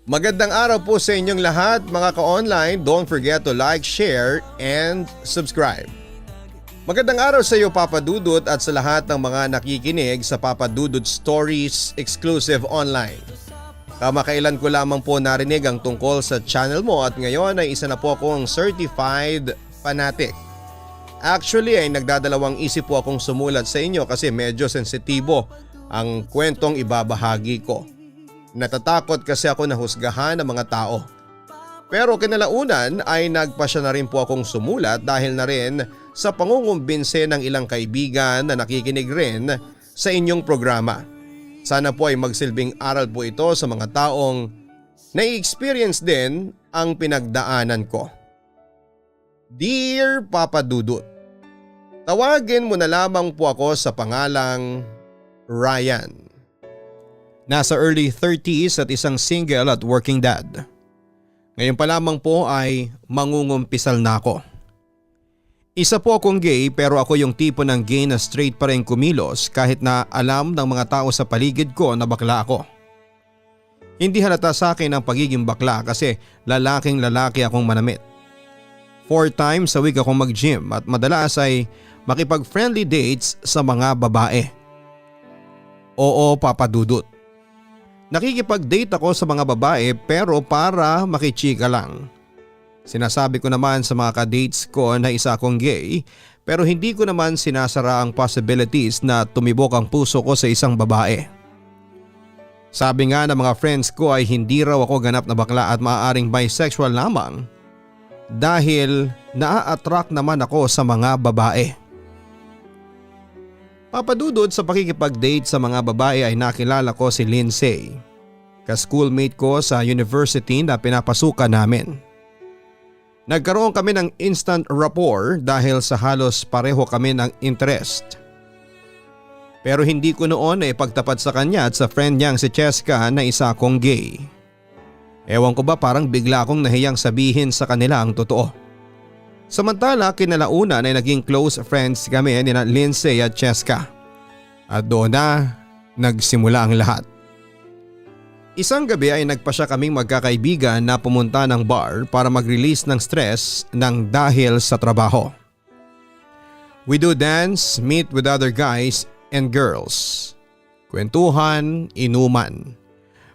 Magandang araw po sa inyong lahat mga ka-online. Don't forget to like, share, and subscribe. Magandang araw sa iyo Papa Dudut at sa lahat ng mga nakikinig sa Papa Dudut Stories exclusive online. Kamakailan ko lamang po narinig ang tungkol sa channel mo at ngayon ay isa na po akong certified fanatic. Actually ay nagdadalawang isip po akong sumulat sa inyo kasi medyo sensitibo ang kwentong ibabahagi ko. Natatakot kasi ako na husgahan ng mga tao. Pero kinalaunan ay nagpasya na rin po akong sumulat dahil na rin sa pangungumbinse ng ilang kaibigan na nakikinig rin sa inyong programa. Sana po ay magsilbing aral po ito sa mga taong nai-experience din ang pinagdaanan ko. Dear Papa Dudut, tawagin mo na lamang po ako sa pangalang Ryan. Nasa early 30s at isang single at working dad. Ngayon pa lamang po ay mangungumpisal na ako. Isa po akong gay pero ako yung tipo ng gay na straight pa rin kumilos kahit na alam ng mga tao sa paligid ko na bakla ako. Hindi halata sa akin ang pagiging bakla kasi lalaking lalaki akong manamit. 4 times a week akong mag-gym at madalas ay makipag-friendly dates sa mga babae. Oo, Papa Dudut. Nakikipag-date ako sa mga babae pero para makichika lang. Sinasabi ko naman sa mga ka-dates ko na isa akong gay pero hindi ko naman sinasara ang possibilities na tumibok ang puso ko sa isang babae. Sabi nga ng mga friends ko ay hindi raw ako ganap na bakla at maaaring bisexual lamang dahil naa-attract naman ako sa mga babae. Papadudod sa pakikipag-date sa mga babae ay nakilala ko si Lindsay, ka-schoolmate ko sa university na pinapasukan namin. Nagkaroon kami ng instant rapport dahil sa halos pareho kami ng interest. Pero hindi ko noon ay pagtapat sa kanya at sa friend niyang si Cheska na isa akong gay. Ewan ko ba parang bigla akong nahiyang sabihin sa kanila ang totoo. Samantala kinalaunan ay naging close friends kami ni Lindsay at Cheska. At doon na nagsimula ang lahat. Isang gabi ay nagpasya kaming magkakaibigan na pumunta ng bar para mag-release ng stress ng dahil sa trabaho. We do dance, meet with other guys and girls. Kwentuhan, inuman.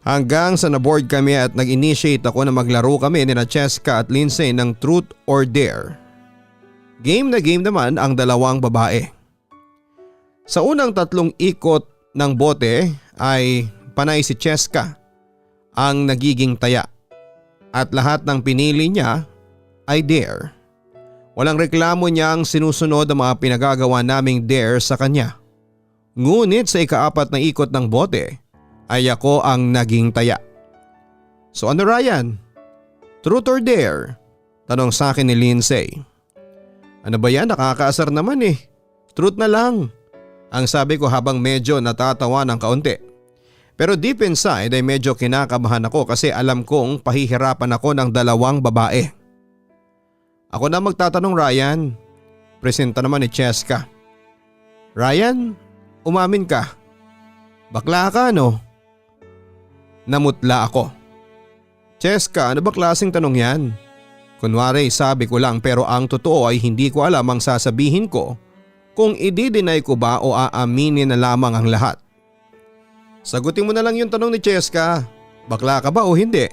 Hanggang sa naboard kami at nag-initiate ako na maglaro kami ni Cheska at Lindsay ng Truth or Dare. Game na game naman ang dalawang babae. Sa unang 3 ikot ng bote ay panay si Cheska ang nagiging taya at lahat ng pinili niya ay dare. Walang reklamo niyang sinusunod ang mga pinagagawa naming dare sa kanya. Ngunit sa ika-4 na ikot ng bote ay ako ang naging taya. So ano Ryan? Truth or dare? Tanong sa akin ni Lindsay. Ano ba yan? Nakakaasar naman eh. Truth na lang. Ang sabi ko habang medyo natatawa ng kaunti. Pero deep inside ay medyo kinakabahan ako kasi alam kong pahihirapan ako ng dalawang babae. Ako na magtatanong Ryan. Presenta naman ni Cheska. Ryan, umamin ka. Bakla ka no? Namutla ako. Cheska, ano ba klaseng tanong yan? Kunwari sabi ko lang pero ang totoo ay hindi ko alam ang sasabihin ko kung i-deny ko ba o aaminin na lamang ang lahat. Sagutin mo na lang yung tanong ni Cheska. Bakla ka ba o hindi?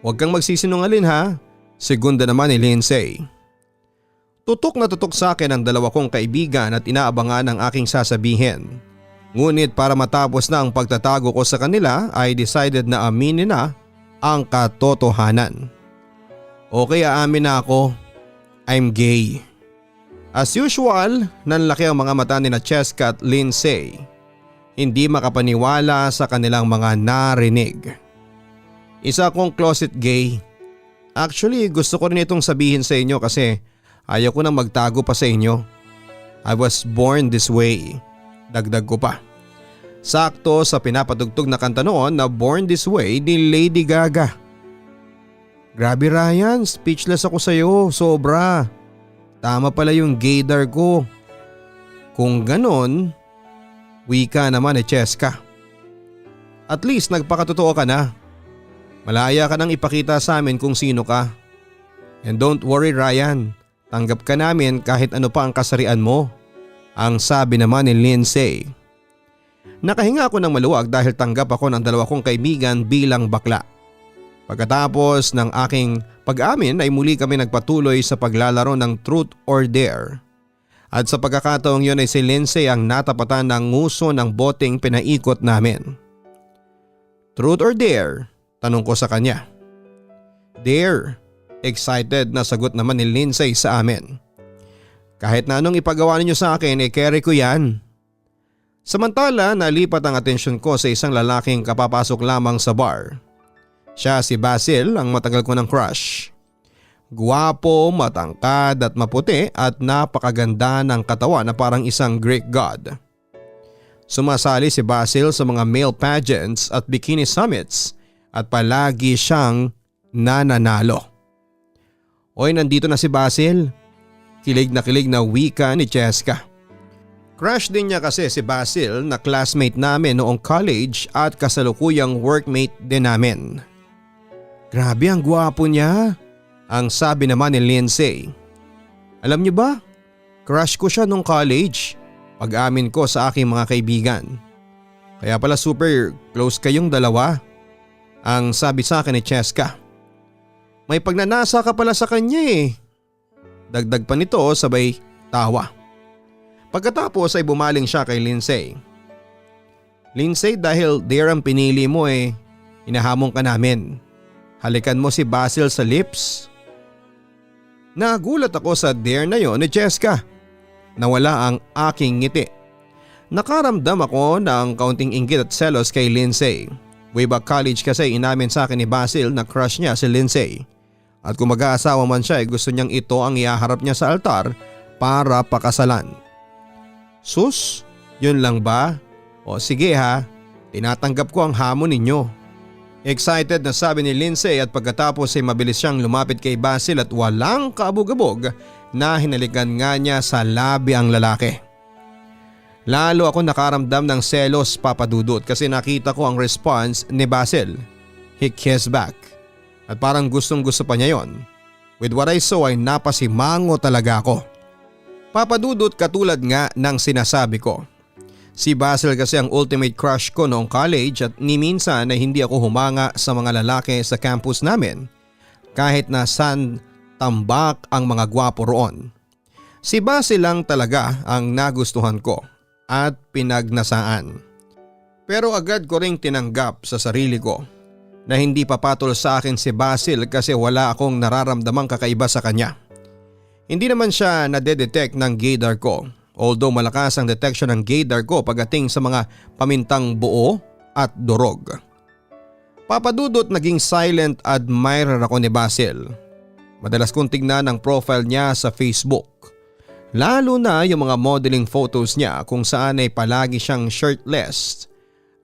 Huwag kang magsisinungaling ha. Segunda naman ni Lindsay. Tutok na tutok sa akin ang dalawa kong kaibigan at inaabangan ang aking sasabihin. Ngunit para matapos na ang pagtatago ko sa kanila ay decided na aminin na ang katotohanan. Okay, aamin na ako. I'm gay. As usual, nanlaki ang mga mata ni Cheska at Lindsay. Hindi makapaniwala sa kanilang mga narinig. Isa akong closet gay. Actually, gusto ko rin itong sabihin sa inyo kasi ayaw ko nang magtago pa sa inyo. I was born this way. Dagdag ko pa. Sakto sa pinapatugtog na kanta noon na Born This Way ni Lady Gaga. Grabe Ryan, speechless ako sa'yo, sobra. Tama pala yung gaydar ko. Kung ganon, wika naman ni Cheska. At least nagpakatotoo ka na. Malaya ka nang ipakita sa amin kung sino ka. And don't worry Ryan, tanggap ka namin kahit ano pa ang kasarian mo, ang sabi naman ni Lindsay. Nakahinga ako ng maluwag dahil tanggap ako ng dalawa kong kaibigan bilang bakla. Pagkatapos ng aking pag-amin ay muli kami nagpatuloy sa paglalaro ng Truth or Dare. At sa pagkakataong yun ay si Lindsay ang natapatan ng nguso ng boteng pinaikot namin. Truth or Dare? Tanong ko sa kanya. Dare, excited na sagot naman ni Lindsay sa amin. Kahit na anong ipagawa ninyo sa akin, carry ko yan. Samantala nalipat ang atensyon ko sa isang lalaking kapapasok lamang sa bar. Siya si Basil, ang matagal ko ng crush. Guwapo, matangkad at maputi at napakaganda ng katawan na parang isang Greek god. Sumasali si Basil sa mga male pageants at bikini summits at palagi siyang nananalo. Oy, nandito na si Basil. Kilig na wika ni Cheska. Crush din niya kasi si Basil na classmate namin noong college at kasalukuyang workmate din namin. Grabe ang gwapo niya, ang sabi naman ni Lindsay. Alam niyo ba, crush ko siya nung college, pag-amin ko sa aking mga kaibigan. Kaya pala super close kayong dalawa, ang sabi sa akin ni Cheska. May pagnanasa ka pala sa kanya eh. Dagdag pa nito sabay tawa. Pagkatapos ay bumaling siya kay Lindsay. Lindsay, dahil dare ang pinili mo hinahamon ka namin. Halikan mo si Basil sa lips. Nagulat ako sa dare na yon ni Cheska. Nawala ang aking ngiti. Nakaramdam ako ng kaunting inggit at selos kay Lindsay. Way back college kasi inamin sa akin ni Basil na crush niya si Lindsay. At kung mag-aasawa man siya gusto niyang ito ang ihaharap niya sa altar para pakasalan. Sus, yun lang ba? O sige ha, tinatanggap ko ang hamon ninyo. Excited na sabi ni Lindsay at pagkatapos ay mabilis siyang lumapit kay Basil at walang kaabog-abog na hinalikan nga niya sa labi ang lalaki. Lalo ako nakaramdam ng selos, Papa Dudut, kasi nakita ko ang response ni Basil. He kissed back. At parang gustong gusto pa niya yon. With what I saw ay napasimango talaga ako. Papa Dudut, katulad nga ng sinasabi ko. Si Basil kasi ang ultimate crush ko noong college at ni minsan ay hindi ako humanga sa mga lalaki sa campus namin kahit na saan tambak ang mga gwapo roon. Si Basil lang talaga ang nagustuhan ko at pinagnasaan. Pero agad ko ring tinanggap sa sarili ko na hindi papatol sa akin si Basil kasi wala akong nararamdamang kakaiba sa kanya. Hindi naman siya nadedetect ng gaydar ko. Although malakas ang detection ng gaydar ko pagdating sa mga pamintang buo at durog. Papadudot, naging silent admirer ako ni Basil. Madalas kong tignan ang profile niya sa Facebook. Lalo na yung mga modeling photos niya kung saan ay palagi siyang shirtless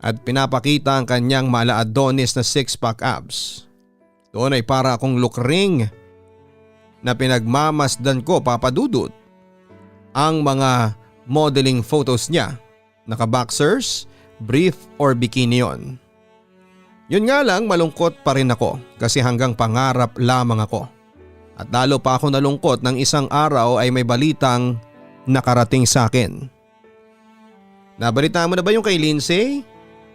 at pinapakita ang kanyang mala-Adonis na six-pack abs. Doon ay para akong lukring na pinagmamasdan ko, Papadudot. Ang mga modeling photos niya, naka-boxers, brief or bikini yon. Yun nga lang, malungkot pa rin ako kasi hanggang pangarap lamang ako. At lalo pa ako nalungkot nang isang araw ay may balitang nakarating sa akin. Nabalita mo na ba yung kay Lindsay?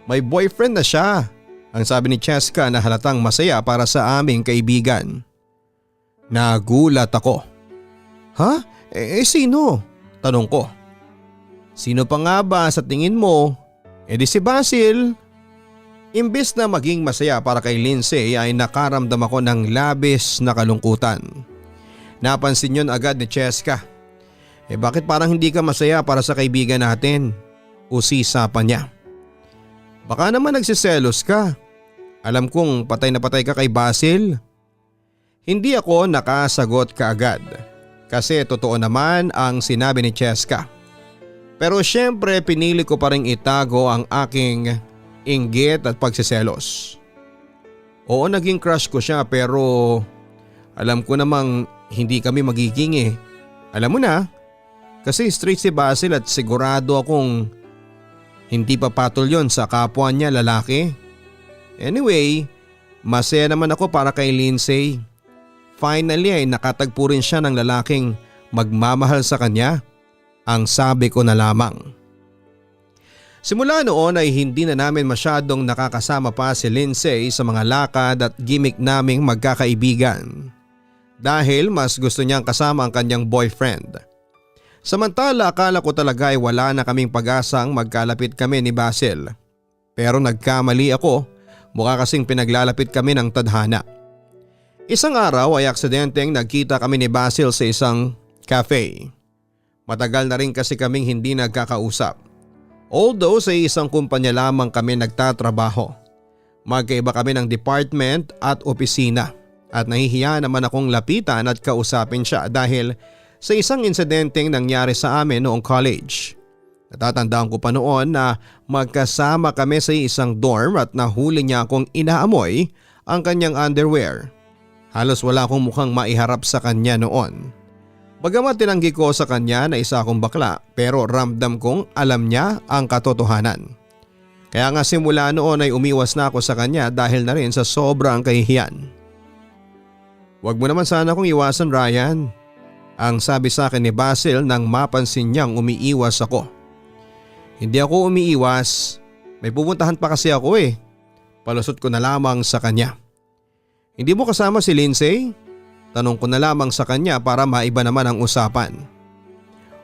May boyfriend na siya, ang sabi ni Cheska na halatang masaya para sa aming kaibigan. Nagulat ako. Ha? Sino? Tanong ko. Sino pa nga ba sa tingin mo? Di si Basil. Imbes na maging masaya para kay Lindsay ay nakaramdam ako ng labis na kalungkutan. Napansin yun agad ni Cheska. Bakit parang hindi ka masaya para sa kaibigan natin? Usisa pa niya. Baka naman nagsiselos ka. Alam kong patay na patay ka kay Basil. Hindi ako nakasagot kaagad. Kasi totoo naman ang sinabi ni Cheska. Pero syempre pinili ko pa rin itago ang aking inggit at pagsiselos. Oo, naging crush ko siya pero alam ko namang hindi kami magiging Alam mo na, kasi straight si Basil at sigurado akong hindi papatol yon sa kapwa niya lalaki. Anyway, Masaya naman ako para kay Lindsay. Finally ay nakatagpo rin siya ng lalaking magmamahal sa kanya, ang sabi ko na lamang. Simula noon ay hindi na namin masyadong nakakasama pa si Lindsay sa mga lakad at gimmick naming magkakaibigan. Dahil mas gusto niyang kasama ang kanyang boyfriend. Samantala akala ko talaga ay wala na kaming pag-asang magkalapit kami ni Basil. Pero nagkamali ako, mukha kasing pinaglalapit kami ng tadhana. Isang araw ay aksidenteng nagkita kami ni Basil sa isang cafe. Matagal na rin kasi kaming hindi nagkakausap. Although sa isang kumpanya lamang kami nagtatrabaho. Magkaiba kami ng department at opisina at nahihiya naman akong lapitan at kausapin siya dahil sa isang insidenteng nangyari sa amin noong college. Natatandaan ko pa noon na magkasama kami sa isang dorm at nahuli niya akong inaamoy ang kanyang underwear. Halos wala akong mukhang maiharap sa kanya noon. Bagamat tinanggi ko sa kanya na isa akong bakla pero ramdam kong alam niya ang katotohanan. Kaya nga simula noon ay umiwas na ako sa kanya dahil na rin sa sobrang kahihiyan. "Huwag mo naman sana akong iwasan, Ryan," ang sabi sa akin ni Basil nang mapansin niyang umiiwas ako. "Hindi ako umiiwas, may pupuntahan pa kasi ako eh." Palusot ko na lamang sa kanya. "Hindi mo kasama si Lindsay?" Tanong ko na lamang sa kanya para maiba naman ang usapan.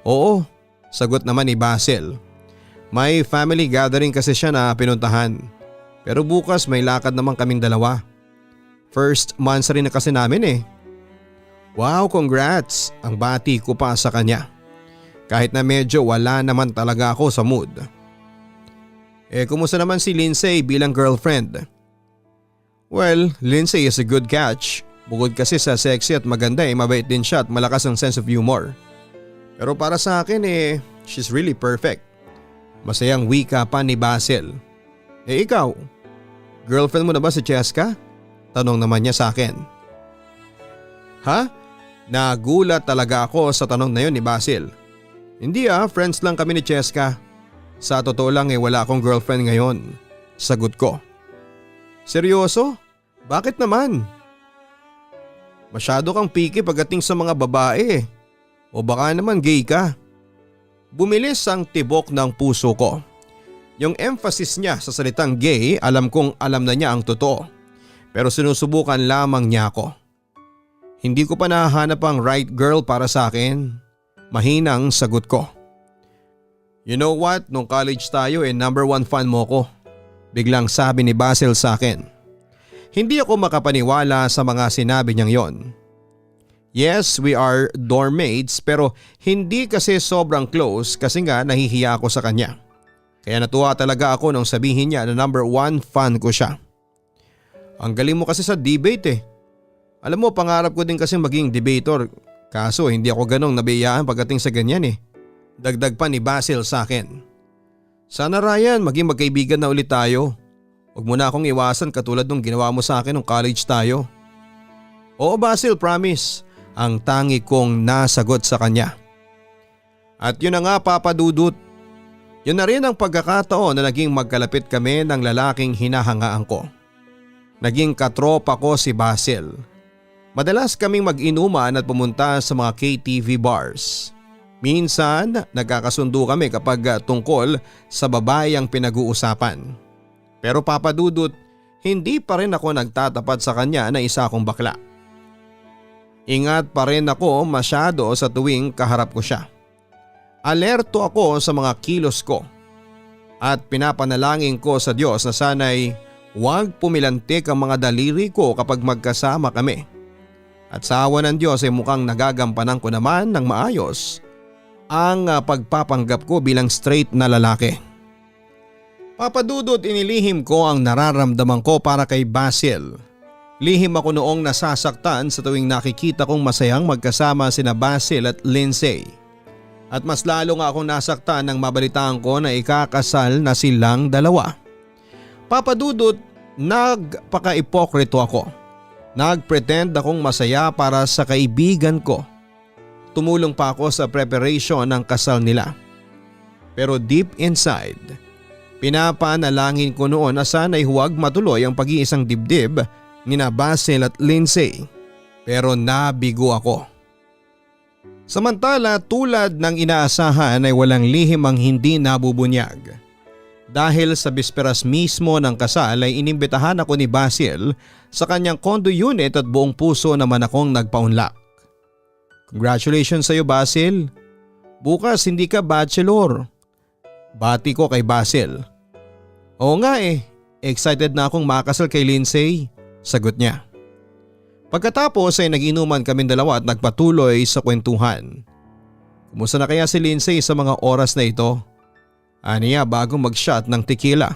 "Oo," sagot naman ni Basil. "May family gathering kasi siya na pinuntahan. Pero bukas may lakad naman kaming dalawa. First months rin na kasi namin eh." "Wow, congrats!" ang bati ko pa sa kanya. Kahit na medyo wala naman talaga ako sa mood. Kumusta naman si Lindsay bilang girlfriend?" "Well, Lindsay is a good catch. Bukod kasi sa sexy at maganda mabait din siya at malakas ang sense of humor. Pero para sa akin she's really perfect." Masayang wika pa ni Basil. Ikaw, girlfriend mo na ba si Cheska?" Tanong naman niya sa akin. "Ha?" Nagulat talaga ako sa tanong na yun ni Basil. "Hindi friends lang kami ni Cheska. Sa totoo lang wala akong girlfriend ngayon," sagot ko. "Seryoso? Bakit naman?" "Masyado kang picky pagdating sa mga babae. O baka naman gay ka?" Bumilis ang tibok ng puso ko. Yung emphasis niya sa salitang gay, alam kong alam na niya ang totoo. Pero sinusubukan lamang niya ako. "Hindi ko pa nahahanap ang right girl para sa akin." Mahinang sagot ko. "You know what? Nung college tayo number 1 fan mo ko." Biglang sabi ni Basil sa akin. Hindi ako makapaniwala sa mga sinabi niyang yon. Yes, we are dorm mates pero hindi kasi sobrang close kasi nga nahihiya ako sa kanya. Kaya natuwa talaga ako nung sabihin niya na number 1 fan ko siya. "Ang galing mo kasi sa debate Alam mo, pangarap ko din kasi maging debater kaso hindi ako ganong nabiyayaan pagdating sa ganyan Dagdag pa ni Basil sa akin. "Sana Ryan, maging magkaibigan na ulit tayo. Huwag mo na akong iwasan katulad nung ginawa mo sa akin nung college tayo." "Oo Basil, promise," ang tangi kong nasagot sa kanya. At yun na nga Papa Dudut. Yun na rin ang pagkakataon na naging magkalapit kami ng lalaking hinahangaan ko. Naging katropa ko si Basil. Madalas kaming mag-inuman at pumunta sa mga KTV bars. Minsan nagkakasundo kami kapag tungkol sa babae ang pinag-uusapan. Pero Papa Dudut, hindi pa rin ako nagtatapat sa kanya na isa akong bakla. Ingat pa rin ako masyado sa tuwing kaharap ko siya. Alerto ako sa mga kilos ko at pinapanalangin ko sa Diyos na sana'y huwag pumilantik ang mga daliri ko kapag magkasama kami. At sa awa ng Diyos mukhang nagagampanan ko naman ng maayos ang pagpapanggap ko bilang straight na lalaki. Papa Dudut, inilihim ko ang nararamdaman ko para kay Basil. Lihim ako noong nasasaktan sa tuwing nakikita kong masayang magkasama sina Basil at Lindsay. At mas lalo nga akong nasaktan nang mabalitaan ko na ikakasal na silang dalawa. Papa Dudut, nagpaka-ipokrito ako. Nagpretend akong masaya para sa kaibigan ko. Tumulong pa ako sa preparation ng kasal nila. Pero deep inside, pinapanalangin ko noon na sana'y huwag matuloy ang pag-iisang dibdib nina Basil at Lindsay, pero nabigo ako. Samantala tulad ng inaasahan ay walang lihim ang hindi nabubunyag. Dahil sa bisperas mismo ng kasal ay inimbitahan ako ni Basil sa kanyang condo unit at buong puso naman akong nagpaunlak. Congratulations sa iyo Basil. Bukas hindi ka bachelor. Bati ko kay Basil. Oo nga excited na akong makasal kay Lindsay, sagot niya. Pagkatapos ay nag-inuman kaming dalawa at nagpatuloy sa kwentuhan. Kumusta na kaya si Lindsay sa mga oras na ito? Aniya bago mag-shot ng tequila.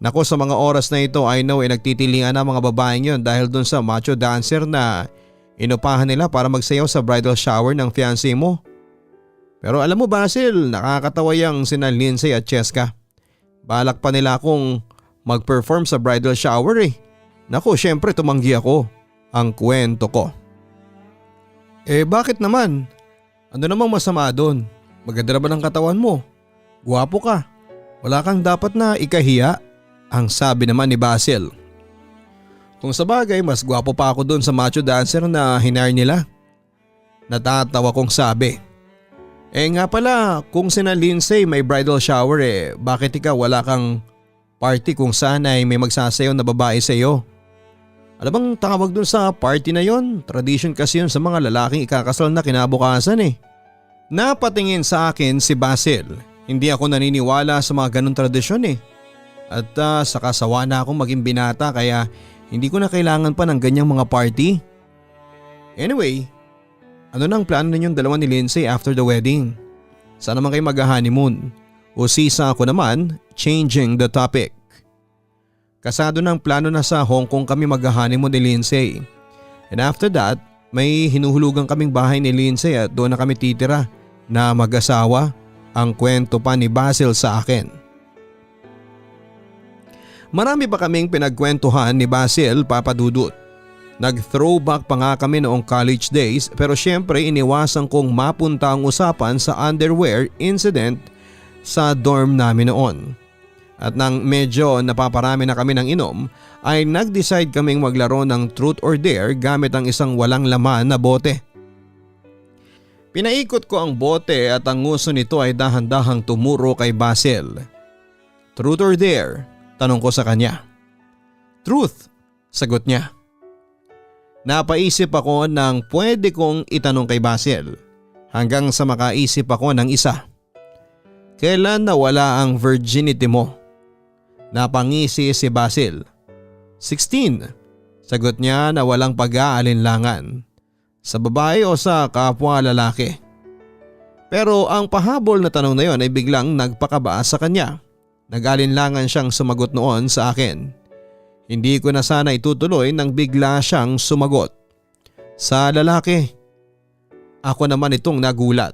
Nako sa mga oras na ito I know nagtitilingan na mga babaeng yon dahil dun sa macho dancer na inupahan nila para magsayaw sa bridal shower ng fiancé mo. Pero alam mo Basil, nakakatawa yung sina Lindsay at Cheska. Balak pa nila akong mag-perform sa bridal shower Nako syempre tumanggi ako. Ang kwento ko. Bakit naman? Ano namang masama doon? Maganda naman ang katawan mo. Gwapo ka. Wala kang dapat na ikahiya, ang sabi naman ni Basil. Kung sabagay mas gwapo pa ako doon sa macho dancer na hinire nila. Natatawa kong sabi. Nga pala kung sina Lindsay may bridal shower bakit ikaw wala kang party kung saan ay may magsasayaw na babae sa iyo? Alam bang tawag dun sa party na yon? Tradition kasi yun sa mga lalaking ikakasal na kinabukasan Napatingin sa akin si Basil. Hindi ako naniniwala sa mga ganong tradisyon At saka sawa na akong maging binata kaya hindi ko na kailangan pa ng ganyang mga party. Anyway, ano nang plano ninyong dalawa ni Lindsay after the wedding? Saan naman kayo mag-honeymoon? O sisa ako naman, changing the topic. Kasado ng plano na sa Hong Kong kami mag-honeymoon ni Lindsay. And after that, may hinuhulugan kaming bahay ni Lindsay at doon na kami titira na mag-asawa. Ang kwento pa ni Basil sa akin. Marami pa kaming pinagkwentuhan ni Basil, Papa Dudut. Nag-throwback pa nga kami noong college days pero syempre iniwasan kong mapunta ang usapan sa underwear incident sa dorm namin noon. At nang medyo napaparami na kami ng inom ay nag-decide kaming maglaro ng truth or dare gamit ang isang walang laman na bote. Pinaikot ko ang bote at ang nguso nito ay dahan-dahang tumuro kay Basil. Truth or dare? Tanong ko sa kanya. Truth, sagot niya. Napaisip ako ng pwede kong itanong kay Basil hanggang sa makaisip ako ng isa. Kailan nawala ang virginity mo? Napangisi si Basil. 16, sagot niya na walang pag-aalinlangan. Sa babae o sa kapwa lalaki? Pero ang pahabol na tanong na yon ay biglang nagpakaba sa kanya. Nag-alinlangan siyang sumagot noon sa akin. Hindi ko na sana itutuloy nang bigla siyang sumagot. Sa lalaki. Ako naman itong nagulat.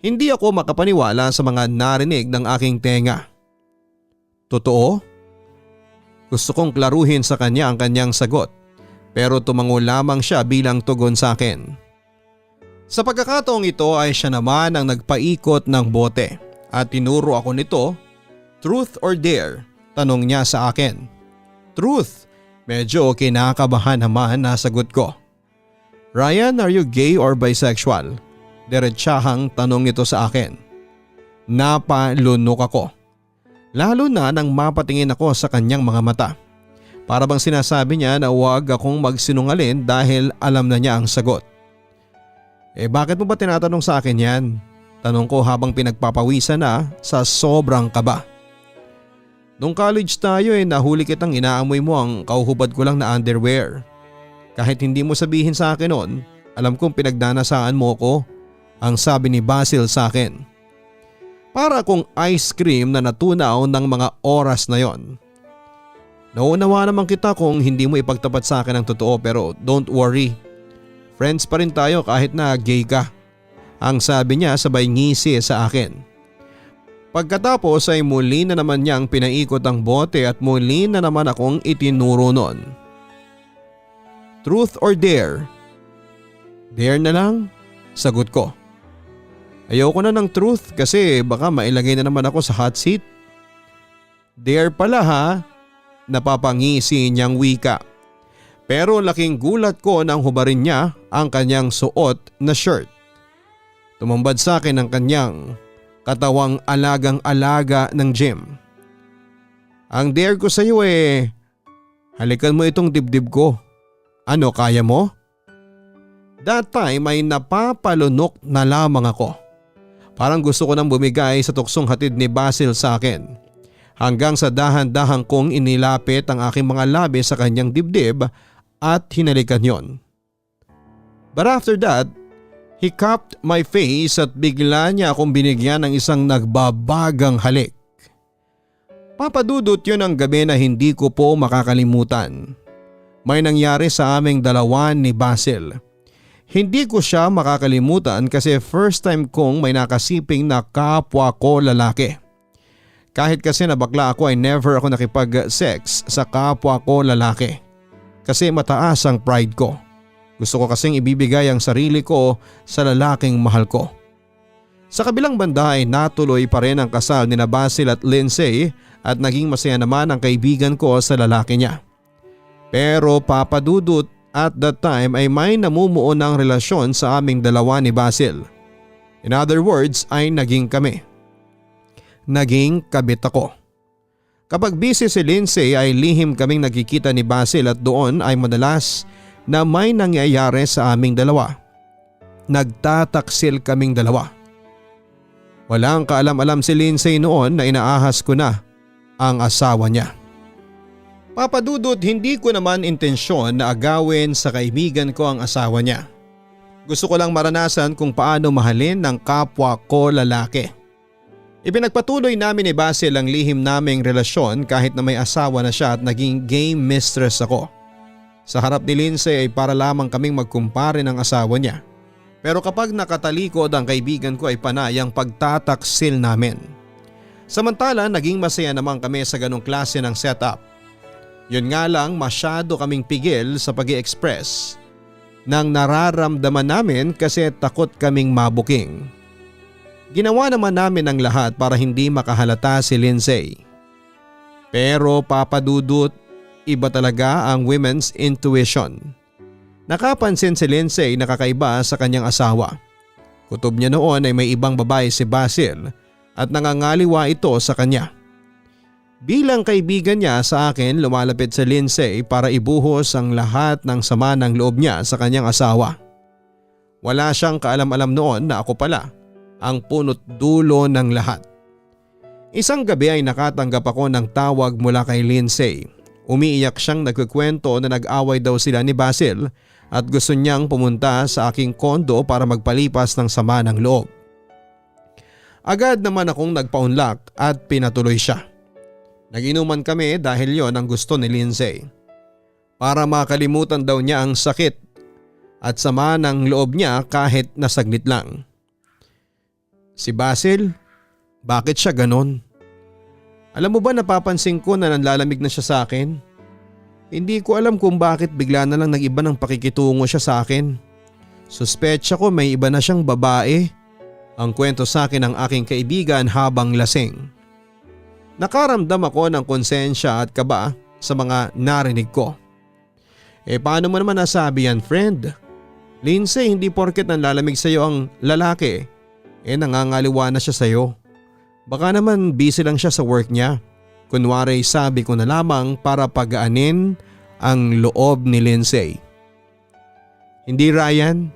Hindi ako makapaniwala sa mga narinig ng aking tenga. Totoo? Gusto kong klaruhin sa kanya ang kanyang sagot. Pero tumango lamang siya bilang tugon sa akin. Sa pagkakataong ito ay siya naman ang nagpaikot ng bote at tinuro ako nito. Truth or dare? Tanong niya sa akin. Truth. Medyo kinakabahan naman na sagot ko. Ryan, are you gay or bisexual? Diretsahang tanong ito sa akin. Napalunok ako. Lalo na nang mapatingin ako sa kanyang mga mata. Para bang sinasabi niya na huwag akong magsinungaling dahil alam na niya ang sagot. Bakit mo ba tinatanong sa akin yan? Tanong ko habang pinagpapawisan na sa sobrang kaba. Nung college tayo nahuli kitang inaamoy mo ang kauhubad ko lang na underwear. Kahit hindi mo sabihin sa akin noon, alam kong pinagdanasaan mo ko, ang sabi ni Basil sa akin. Para akong ice cream na natunaw ng mga oras na yon. Nauunawa naman kita kung hindi mo ipagtapat sa akin ang totoo pero don't worry. Friends pa rin tayo kahit na gay ka. Ang sabi niya sabay ngisi sa akin. Pagkatapos ay muli na naman niyang pinaikot ang bote at muli na naman akong itinuro nun. Truth or dare? Dare na lang? Sagot ko. Ayoko na ng truth kasi baka mailagay na naman ako sa hot seat. Dare pala ha? Napapangisi niyang wika Pero laking gulat ko nang hubarin niya ang kanyang suot na shirt. Tumambad sa akin ang kanyang katawang alagang-alaga ng gym. Ang dare ko sa iyo halikan mo itong dibdib ko. Ano, kaya mo? That time ay napapalunok na lamang ako. Parang gusto ko nang bumigay sa tuksong hatid ni Basil sa akin. Hanggang sa dahan-dahang kong inilapit ang aking mga labi sa kanyang dibdib at hinalikan yon. But after that, he cupped my face at bigla niya akong binigyan ng isang nagbabagang halik. Papadudot yun ang gabi na hindi ko po makakalimutan. May nangyari sa aming dalawa ni Basil. Hindi ko siya makakalimutan kasi first time kong may nakasiping na kapwa ko lalaki. Kahit kasi na bakla ako ay never ako nakipag-sex sa kapwa ko lalaki. Kasi mataas ang pride ko. Gusto ko kasing ibibigay ang sarili ko sa lalaking mahal ko. Sa kabilang banda ay natuloy pa rin ang kasal ni Basil at Lindsay at naging masaya naman ang kaibigan ko sa lalaki niya. Pero papadudot at that time ay may namumuo ng relasyon sa aming dalawa ni Basil. In other words ay naging kami. Naging kabit ako. Kapag busy si Lindsay ay lihim kaming nagkikita ni Basil at doon ay madalas na may nangyayari sa aming dalawa. Nagtataksil kaming dalawa. Walang kaalam-alam si Lindsay noon na inaahas ko na ang asawa niya. Papadudot, hindi ko naman intensyon na agawin sa kaibigan ko ang asawa niya. Gusto ko lang maranasan kung paano mahalin ng kapwa ko lalaki. Ipinagpatuloy namin ni Basil ang lihim naming relasyon kahit na may asawa na siya at naging game mistress ako. Sa harap ni Lindsay ay para lamang kaming magkumpare ng asawa niya. Pero kapag nakatalikod ang kaibigan ko ay panay ang pagtataksil namin. Samantala naging masaya naman kami sa ganong klase ng setup. Yun nga lang masyado kaming pigil sa pag-i-express ng nararamdaman namin kasi takot kaming mabuking. Ginawa naman namin ang lahat para hindi makahalata si Lindsay. Pero papadudot, iba talaga ang women's intuition. Nakapansin si Lindsay na kakaiba sa kanyang asawa. Kutob niya noon ay may ibang babae si Basil at nangangaliwa ito sa kanya. Bilang kaibigan niya sa akin, lumalapit si Lindsay para ibuhos ang lahat ng sama ng loob niya sa kanyang asawa. Wala siyang kaalam-alam noon na ako pala ang punot dulo ng lahat. Isang gabi ay nakatanggap ako ng tawag mula kay Lindsay. Umiiyak siyang nagkukwento na nag-away daw sila ni Basil at gusto niyang pumunta sa aking kondo para magpalipas ng sama ng loob. Agad naman akong nagpaunlak at pinatuloy siya. Nag-inuman kami dahil yon ang gusto ni Lindsay. Para makalimutan daw niya ang sakit at sama ng loob niya kahit na saglit lang. Si Basil, bakit siya ganon? Alam mo ba napapansin ko na nanlalamig na siya sa akin? Hindi ko alam kung bakit bigla na lang nag-iba ng pakikitungo siya sa akin. Suspetsya ko may iba na siyang babae. Ang kwento sa akin ng aking kaibigan habang lasing. Nakaramdam ako ng konsensya at kaba sa mga narinig ko. Paano mo naman nasabi yan, friend? Lindsay, hindi porket nanlalamig sa iyo ang lalaki, nangangaliwa na siya sa iyo. Baka naman busy lang siya sa work niya. Kunwari sabi ko na lamang para pagaanin ang loob ni Lindsay. Hindi, Ryan,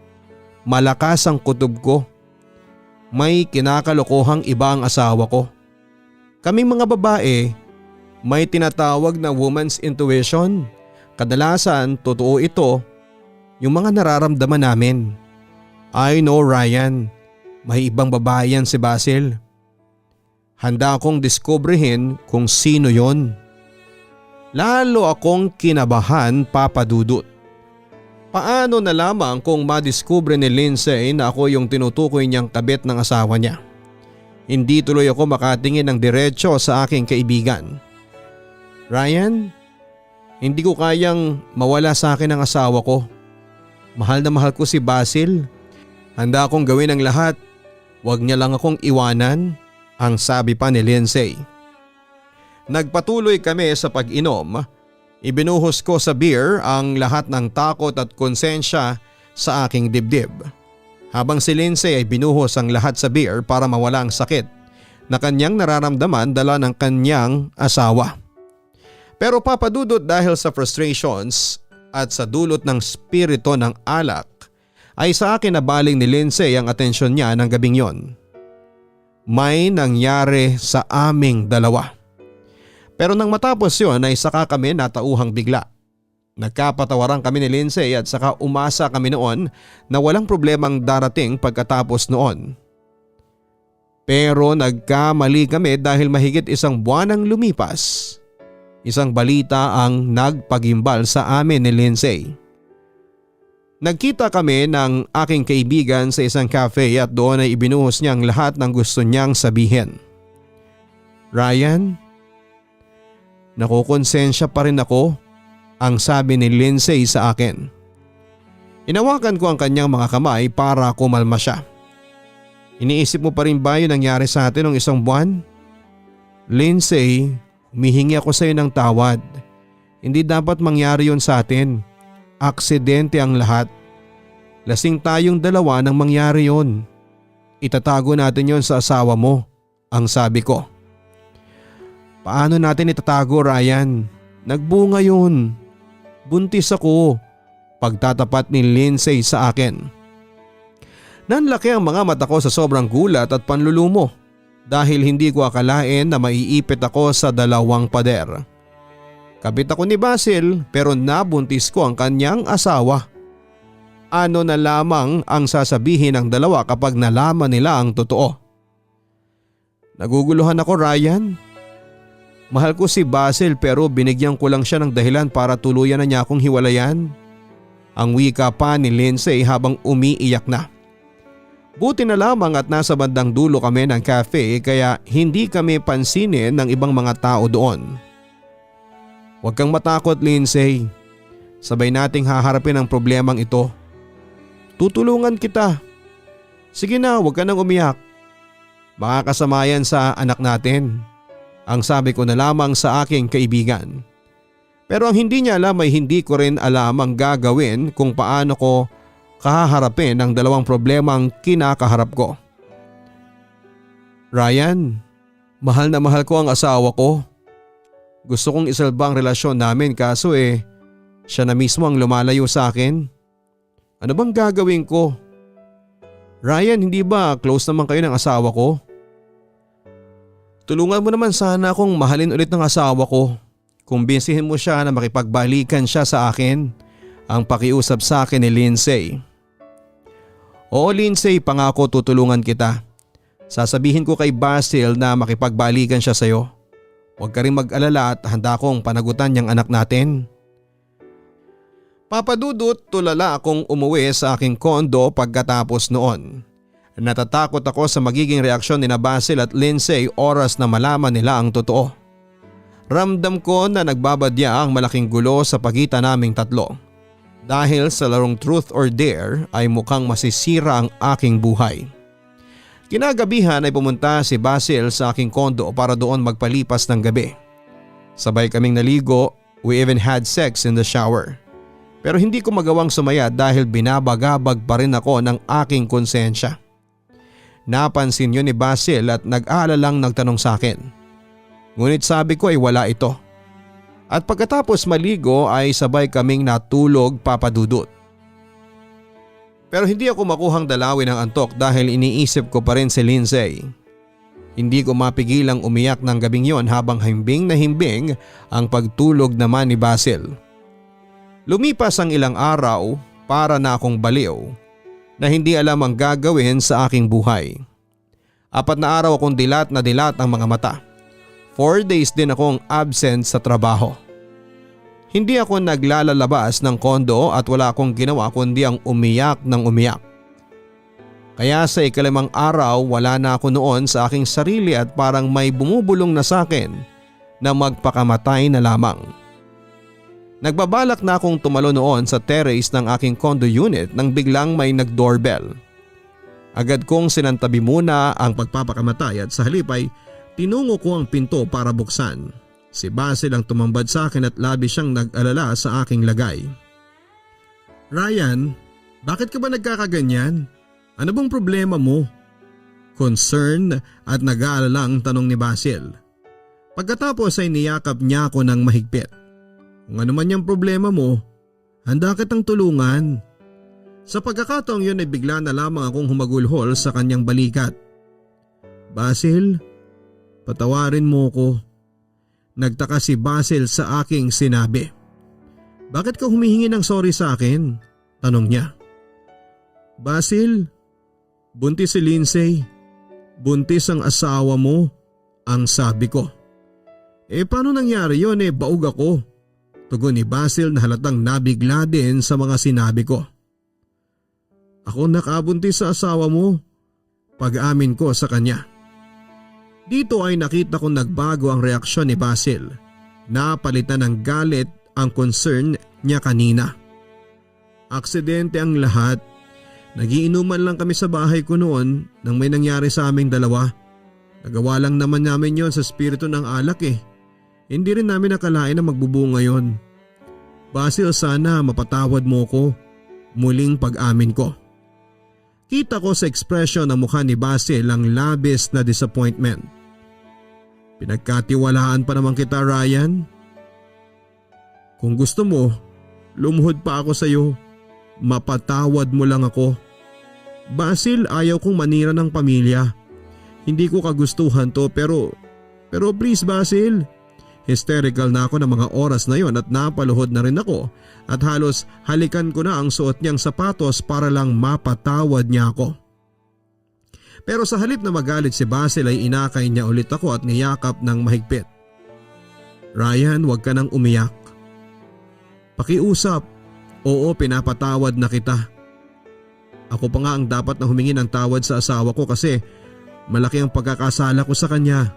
malakas ang kutob ko. May kinakalokohang iba ang asawa ko. Kaming mga babae, may tinatawag na woman's intuition. Kadalasan totoo ito, yung mga nararamdaman namin. I know, Ryan, may ibang babae yan si Basil. Handa akong diskubrehin kung sino yon. Lalo akong kinabahan, papadudot. Paano na lamang kung madiskubre ni Lindsay na ako yung tinutukoy niyang kabit ng asawa niya? Hindi tuloy ako makatingin ng diretso sa aking kaibigan. Ryan, hindi ko kayang mawala sa akin ang asawa ko. Mahal na mahal ko si Basil. Handa akong gawin ang lahat. Huwag niya lang akong iwanan, ang sabi pa ni Lindsay. Nagpatuloy kami sa pag-inom. Ibinuhos ko sa beer ang lahat ng takot at konsensya sa aking dibdib. Habang si Lindsay ay binuhos ang lahat sa beer para mawala ang sakit na kanyang nararamdaman dala ng kanyang asawa. Pero papadudot dahil sa frustrations at sa dulot ng spirito ng alak ay sa akin nabaling ni Lindsay ang atensyon niya ng gabing yon. May nangyari sa aming dalawa. Pero nang matapos yon ay saka kami natauhang bigla. Nagkapatawaran kami ni Lindsay at saka umasa kami noon na walang problemang darating pagkatapos noon. Pero nagkamali kami dahil mahigit isang buwan ang lumipas. Isang balita ang nagpagimbal sa amin ni Lindsay. Nagkita kami ng aking kaibigan sa isang cafe at doon ay ibinuhos niya ang lahat ng gusto niyang sabihin. Ryan, nakukonsensya pa rin ako, ang sabi ni Lindsay sa akin. Inawakan ko ang kanyang mga kamay para kumalma siya. Iniisip mo pa rin ba yung nangyari sa atin ng isang buwan? Lindsay, humihingi ako sa iyo ng tawad. Hindi dapat mangyari yon sa atin. Aksidente ang lahat. Lasing tayong dalawa nang mangyari yon. Itatago natin yon sa asawa mo, ang sabi ko. Paano natin itatago, Ryan? Nagbunga yun. Buntis ako. Pagtatapat ni Lindsay sa akin. Nanlaki ang mga mata ko sa sobrang gulat at panlulumo dahil hindi ko akalain na maiipit ako sa dalawang pader. Kabit ako ni Basil pero nabuntis ko ang kanyang asawa. Ano na lamang ang sasabihin ng dalawa kapag nalaman nila ang totoo? Naguguluhan ako, Ryan. Mahal ko si Basil pero binigyan ko lang siya ng dahilan para tuluyan na niya akong hiwalayan. Ang wika pa ni Lindsay habang umiiyak na. Buti na lamang at nasa bandang dulo kami ng cafe kaya hindi kami pansinin ng ibang mga tao doon. Huwag kang matakot, Lindsay. Sabay nating haharapin ang problemang ito. Tutulungan kita. Sige na, huwag ka nang umiyak. Makakasama yan sa anak natin. Ang sabi ko na lamang sa aking kaibigan. Pero ang hindi niya alam ay hindi ko rin alam ang gagawin kung paano ko kaharapin ang dalawang problemang kinakaharap ko. Ryan, mahal na mahal ko ang asawa ko. Gusto kong isalba ang relasyon namin kaso siya na mismo ang lumalayo sa akin. Ano bang gagawin ko? Ryan, hindi ba close naman kayo ng asawa ko? Tulungan mo naman sana akong mahalin ulit ng asawa ko. Kumbinsihin mo siya na makipagbalikan siya sa akin. Ang pakiusap sa akin ni Lindsay. Oo, Lindsay, pangako tutulungan kita. Sasabihin ko kay Basil na makipagbalikan siya sa'yo. Huwag ka rin mag-alala at handa kong panagutan niyang anak natin. Papadudot, tulala akong umuwi sa aking kondo pagkatapos noon. Natatakot ako sa magiging reaksyon ni Basil at Lindsay oras na malaman nila ang totoo. Ramdam ko na nagbabadya ang malaking gulo sa pagitan naming tatlo. Dahil sa larong truth or dare ay mukhang masisira ang aking buhay. Kinagabihan ay pumunta si Basil sa aking kondo para doon magpalipas ng gabi. Sabay kaming naligo, we even had sex in the shower. Pero hindi ko magawang sumaya dahil binabagabag pa rin ako ng aking konsensya. Napansin yun ni Basil at nag-aalalang nagtanong sa akin. Ngunit sabi ko ay wala ito. At pagkatapos maligo ay sabay kaming natulog, papadudot. Pero hindi ako makuhang dalawin ng antok dahil iniisip ko pa rin si Lindsay. Hindi ko mapigilang umiyak ng gabing yon habang himbing na himbing ang pagtulog naman ni Basil. Lumipas ang ilang araw para na akong baliw na hindi alam ang gagawin sa aking buhay. 4 na araw akong dilat na dilat ang mga mata. 4 days din akong absent sa trabaho. Hindi ako naglalalabas ng kondo at wala akong ginawa kundi ang umiyak ng umiyak. Kaya sa 5 araw wala na ako noon sa aking sarili at parang may bumubulong na sa akin na magpakamatay na lamang. Nagbabalak na akong tumalo noon sa terrace ng aking condo unit nang biglang may nag-doorbell. Agad kong sinantabi muna ang pagpapakamatay at sa halip ay tinungo ko ang pinto para buksan. Si Basil ang tumambad sa akin at labis siyang nag-alala sa aking lagay. Ryan, bakit ka ba nagkakaganyan? Ano bang problema mo? Concerned at nag-aalala ang tanong ni Basil. Pagkatapos ay niyakap niya ako ng mahigpit. Kung ano man yung problema mo, handa kitang tulungan. Sa pagkakataong yun ay bigla na lamang akong humagulhol sa kanyang balikat. Basil, patawarin mo ko. Nagtaka si Basil sa aking sinabi. Bakit ka humihingi ng sorry sa akin? Tanong niya. Basil, buntis si Lindsay. Buntis ang asawa mo, ang sabi ko. Paano nangyari yun? Baog ako. Tugon ni Basil na halatang nabigla din sa mga sinabi ko. Ako nakabuntis sa asawa mo. Pag-amin ko sa kanya. Dito ay nakita kong nagbago ang reaksyon ni Basil. Napalitan ng galit ang concern niya kanina. Aksidente ang lahat. Nagiinuman lang kami sa bahay ko noon nang may nangyari sa aming dalawa. Nagawa lang naman namin yon sa spirito ng alak Hindi rin namin nakalain na magbubunga yon. Basil, sana mapatawad mo ko. Muling pag-amin ko. Kita ko sa ekspresyon ng mukha ni Basil ang labis na disappointment. Pinagkatiwalaan pa naman kita, Ryan. Kung gusto mo, lumuhod pa ako sa iyo. Mapatawad mo lang ako. Basil, ayaw kong manira ng pamilya. Hindi ko kagustuhan to pero please Basil. Hysterical na ako ng mga oras na yon at napaluhod na rin ako at halos halikan ko na ang suot niyang sapatos para lang mapatawad niya ako. Pero sa halip na magalit si Basil ay inakay niya ulit ako at niyakap ng mahigpit. Ryan, huwag ka nang umiyak. Pakiusap. Oo, pinapatawad na kita. Ako pa nga ang dapat na humingi ng tawad sa asawa ko kasi malaki ang pagkakasala ko sa kanya,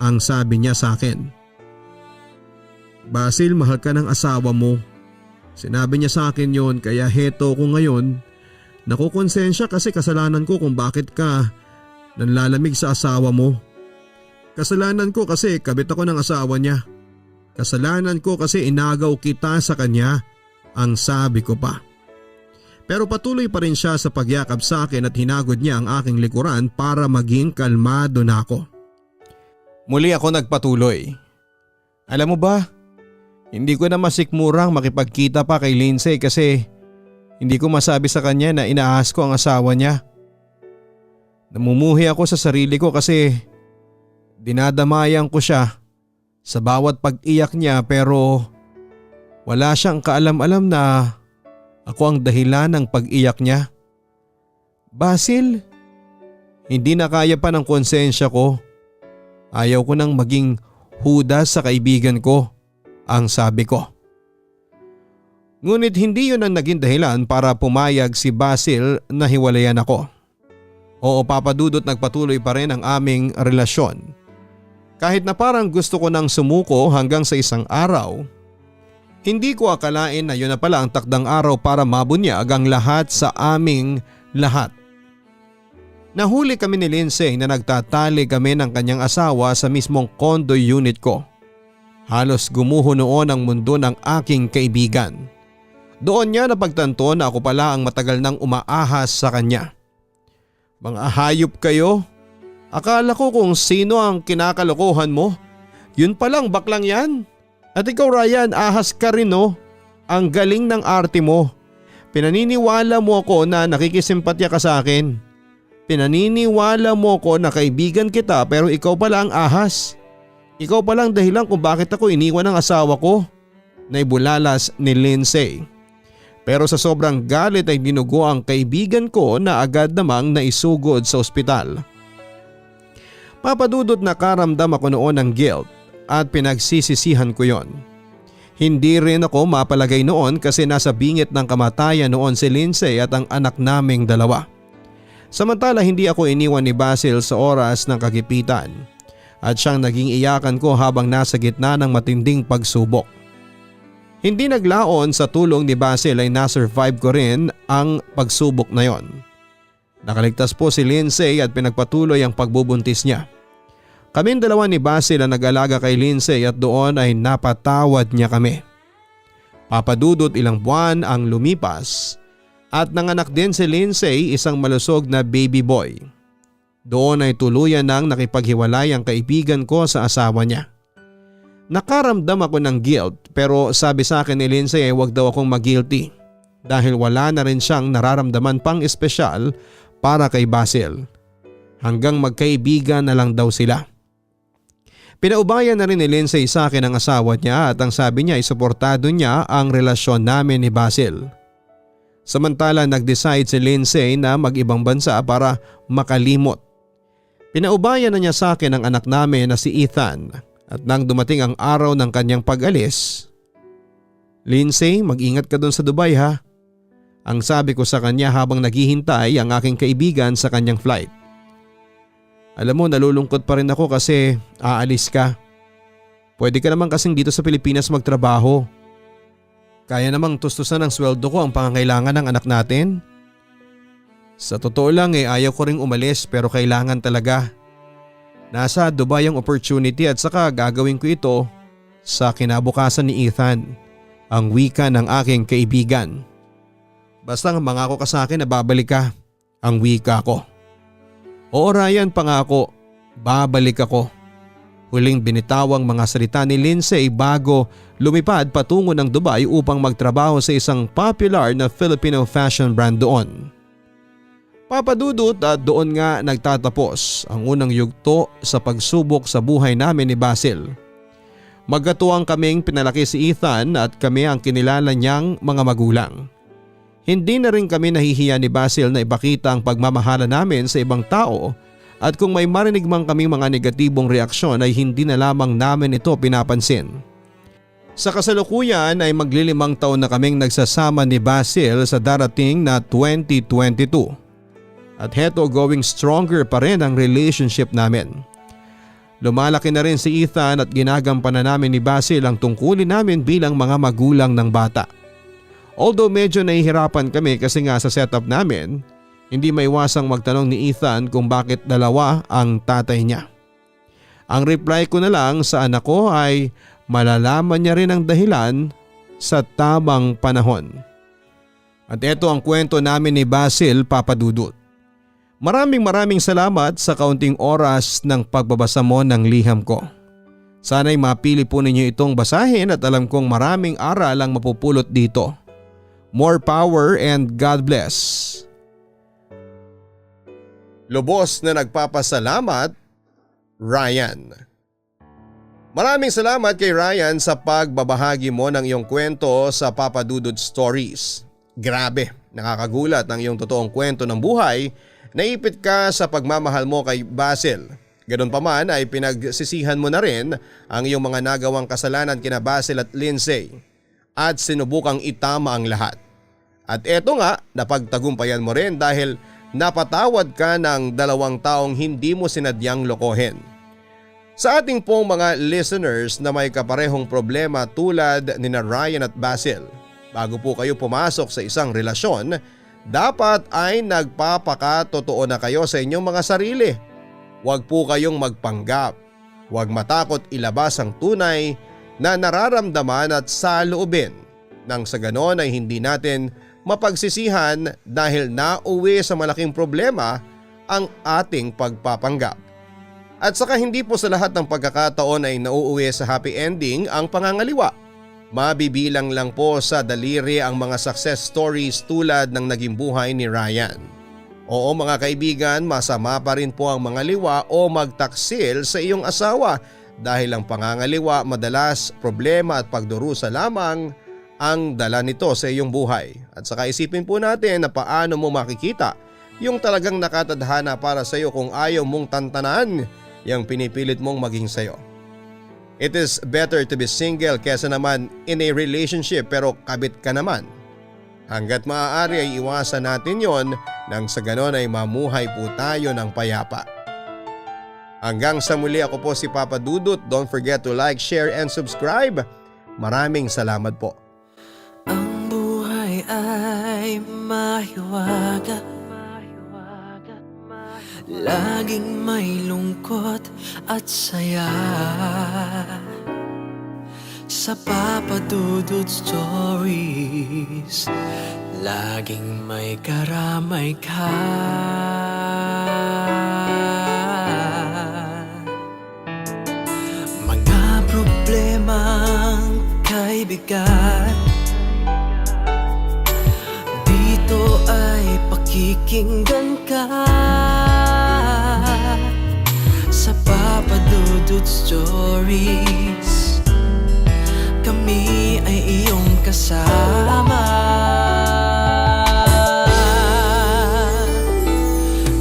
ang sabi niya sa akin. Basil, mahal ka ng asawa mo. Sinabi niya sa akin yon kaya heto ko ngayon. Nakukonsensya kasi kasalanan ko kung bakit ka nanlalamig sa asawa mo. Kasalanan ko kasi kabit ako ng asawa niya. Kasalanan ko kasi inagaw kita sa kanya, ang sabi ko pa. Pero patuloy pa rin siya sa pagyakap sa akin at hinagod niya ang aking likuran para maging kalmado na ako. Muli ako nagpatuloy. Alam mo ba, hindi ko na masikmurang makipagkita pa kay Lindsay kasi hindi ko masabi sa kanya na inaahas ko ang asawa niya. Namumuhi ako sa sarili ko kasi dinadamayan ko siya sa bawat pag-iyak niya pero wala siyang kaalam-alam na ako ang dahilan ng pag-iyak niya. Basil, hindi na kaya pa ng konsensya ko. Ayaw ko nang maging Judas sa kaibigan ko, ang sabi ko. Ngunit hindi yun ang naging dahilan para pumayag si Basil na hiwalayan ako. Oo, Papa Dudut, nagpatuloy pa rin ang aming relasyon. Kahit na parang gusto ko nang sumuko hanggang sa isang araw, hindi ko akalain na yun na pala ang takdang araw para mabunyag ang lahat sa aming lahat. Nahuli kami ni Lindsay na nagtatali kami ng kanyang asawa sa mismong condo unit ko. Halos gumuho noon ang mundo ng aking kaibigan. Doon niya napagtanto na ako pala ang matagal nang umaahas sa kanya. Mga hayop kayo? Akala ko kung sino ang kinakalokohan mo. Yun palang baklang yan. At ikaw Ryan, ahas ka rin no. Ang galing ng arte mo. Pinaniniwala mo ako na nakikisimpatya ka sa akin. Pinaniniwala mo ako na kaibigan kita pero ikaw pala ang ahas. Ikaw palang dahilan kung bakit ako iniwan ng asawa ko. Naibulalas ni Lindsay. Pero sa sobrang galit ay dinugo ang kaibigan ko na agad namang naisugod sa ospital. Papadudot nakaramdam ako noon ng guilt at pinagsisisihan ko yon. Hindi rin ako mapalagay noon kasi nasa bingit ng kamatayan noon si Lindsay at ang anak naming dalawa. Samantala hindi ako iniwan ni Basil sa oras ng kagipitan at siyang naging iyakan ko habang nasa gitna ng matinding pagsubok. Hindi naglaon sa tulong ni Basil ay nasurvive ko rin ang pagsubok na yon. Nakaligtas po si Lindsay at pinagpatuloy ang pagbubuntis niya. Kaming dalawa ni Basil ang nag-alaga kay Lindsay at doon ay napatawad niya kami. Papadudot ilang buwan ang lumipas at nanganak din si Lindsay, isang malusog na baby boy. Doon ay tuluyan nang nakipaghiwalay ang kaibigan ko sa asawa niya. Nakaramdam ako ng guilt pero sabi sa akin ni Lindsay ay wag daw akong mag-guilty dahil wala na rin siyang nararamdaman pang espesyal para kay Basil. Hanggang magkaibigan na lang daw sila. Pinaubayan na rin ni Lindsay sa akin ang asawa niya at ang sabi niya ay suportado niya ang relasyon namin ni Basil. Samantala nag-decide si Lindsay na mag-ibang bansa para makalimot. Pinaubayan na niya sa akin ang anak namin na si Ethan at nang dumating ang araw ng kanyang pag-alis, "Lindsay, mag-ingat ka doon sa Dubai ha." Ang sabi ko sa kanya habang naghihintay ang aking kaibigan sa kanyang flight. "Alam mo, nalulungkot pa rin ako kasi aalis ka. Pwede ka naman kasing dito sa Pilipinas magtrabaho. Kaya namang tustusan ng sweldo ko ang pangangailangan ng anak natin." Sa totoo lang ayaw ko ring umalis pero kailangan talaga. Nasa Dubai ang opportunity at saka gagawin ko ito sa kinabukasan ni Ethan, ang wika ng aking kaibigan. "Basta mangako ka sa akin na babalik ka," ang wika ko. "Oo Ryan, pangako, babalik ako." Huling binitawang mga salita ni Lindsay bago lumipad patungo ng Dubai upang magtrabaho sa isang popular na Filipino fashion brand doon. Papadudot at doon nga nagtatapos ang unang yugto sa pagsubok sa buhay namin ni Basil. Magkatuwang kaming pinalaki si Ethan at kami ang kinilala niyang mga magulang. Hindi na rin kami nahihiya ni Basil na ipakita ang pagmamahala namin sa ibang tao at kung may marinig man kaming mga negatibong reaksyon ay hindi na lamang namin ito pinapansin. Sa kasalukuyan ay maglilimang taon na kaming nagsasama ni Basil sa darating na 2022. At heto, going stronger pa rin ang relationship namin. Lumalaki na rin si Ethan at ginagampanan namin ni Basil ang tungkulin namin bilang mga magulang ng bata. Although medyo nahihirapan kami kasi nga sa setup namin, hindi maiwasang magtanong ni Ethan kung bakit dalawa ang tatay niya. Ang reply ko na lang sa anak ko ay malalaman niya rin ang dahilan sa tamang panahon. At ito ang kwento namin ni Basil, Papadudot. Maraming salamat sa kaunting oras ng pagbabasa mo ng liham ko. Sana'y mapili po ninyo itong basahin at alam kong maraming aral ang mapupulot dito. More power and God bless. Lubos na nagpapasalamat, Ryan. Maraming salamat kay Ryan sa pagbabahagi mo ng iyong kwento sa Papadudod Stories. Grabe, nakakagulat ang iyong totoong kwento ng buhay. Naipit ka sa pagmamahal mo kay Basil. Ganun pa man ay pinagsisihan mo na rin ang iyong mga nagawang kasalanan kina Basil at Lindsay at sinubukang itama ang lahat. At eto nga, napagtagumpayan mo rin dahil napatawad ka ng 2 taong hindi mo sinadyang lokohin. Sa ating pong mga listeners na may kaparehong problema tulad ni Ryan at Basil, bago po kayo pumasok sa isang relasyon, dapat ay nagpapakatotoo na kayo sa inyong mga sarili. Huwag po kayong magpanggap. Huwag matakot ilabas ang tunay na nararamdaman at saloobin. Nang sa ganon ay hindi natin mapagsisihan dahil nauwi sa malaking problema ang ating pagpapanggap. At saka hindi po sa lahat ng pagkakataon ay nauuwi sa happy ending ang pangangaliwa. Mabibilang lang po sa daliri ang mga success stories tulad ng naging buhay ni Ryan. Oo mga kaibigan, masama pa rin po ang mga liwa o magtaksil sa iyong asawa dahil ang pangangaliwa madalas problema at pagdurusa lamang ang dala nito sa iyong buhay. At saka isipin po natin na paano mo makikita yung talagang nakatadhana para sa iyo kung ayaw mong tantanan yung pinipilit mong maging sa iyo. It is better to be single kesa naman in a relationship pero kabit ka naman. Hanggat maaari ay iwasan natin yon nang sa ganon ay mamuhay po tayo ng payapa. Hanggang sa muli, ako po si Papa Dudut. Don't forget to like, share and subscribe. Maraming salamat po. Ang buhay ay mahiwaga, laging may lungkot at saya. Sa Papa Dudut Stories, laging may karamay ka. Mga problemang kaibigan, dito ay pakikinggan ka. Sa Papa Dudut Stories, kami ay iyong kasama.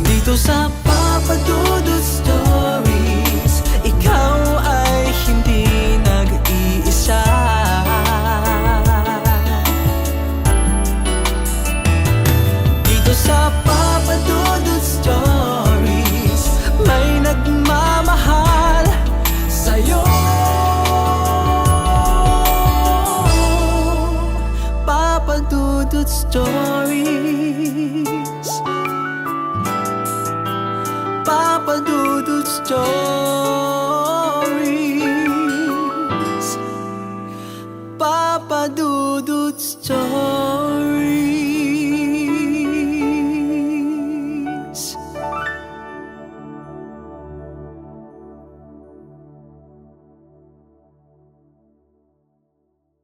Dito sa Papa Dudut Stories, ikaw ay hindi nag-iisa. Dito sa Papa Dudut Stories, may nagmamahal sa'yo. Papa Dudut Stories, Papa Dudut Stories, Papa Dudut Stories.